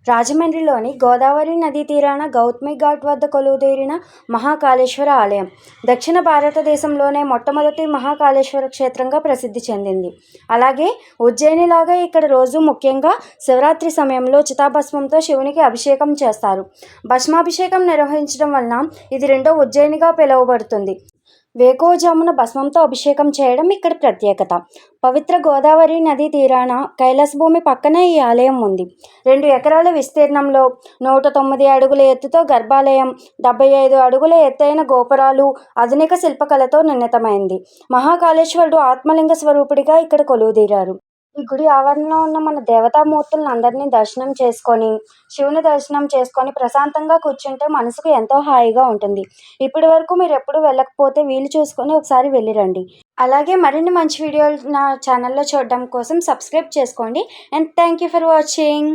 రాజమండ్రిలోని గోదావరి నదీ తీరాన గౌతమి ఘాట్ వద్ద కొలువుదీరిన మహాకాళేశ్వర ఆలయం దక్షిణ భారతదేశంలోనే మొట్టమొదటి మహాకాళేశ్వర క్షేత్రంగా ప్రసిద్ధి చెందింది. అలాగే ఉజ్జయినిలాగా ఇక్కడ రోజు ముఖ్యంగా శివరాత్రి సమయంలో చితాభస్మంతో శివునికి అభిషేకం చేస్తారు. భస్మాభిషేకం నిర్వహించడం వలన ఇది రెండో ఉజ్జయినిగా పిలువబడుతుంది. వేకువజామున భస్మంతో అభిషేకం చేయడం ఇక్కడ ప్రత్యేకత. పవిత్ర గోదావరి నదీ తీరాన కైలాసభూమి పక్కనే ఈ ఆలయం ఉంది. 2 ఎకరాల విస్తీర్ణంలో 109 అడుగుల ఎత్తుతో గర్భాలయం, 75 అడుగుల ఎత్తైన గోపురాలు, ఆధునిక శిల్పకళతో నిర్మితమైంది. మహాకాళేశ్వరుడు ఆత్మలింగ స్వరూపుడిగా ఇక్కడ కొలువుదీరారు. ఈ గుడి ఆవరణలో ఉన్న మన దేవతామూర్తులను అందరినీ దర్శనం చేసుకొని, శివుని దర్శనం చేసుకొని ప్రశాంతంగా కూర్చుంటే మనసుకు ఎంతో హాయిగా ఉంటుంది. ఇప్పటి వరకు మీరు ఎప్పుడు వెళ్ళకపోతే వీలు చూసుకొని ఒకసారి వెళ్ళిరండి. అలాగే మరిన్ని మంచి వీడియోలు నా ఛానల్లో చూడడం కోసం సబ్స్క్రైబ్ చేసుకోండి. And thank you for watching.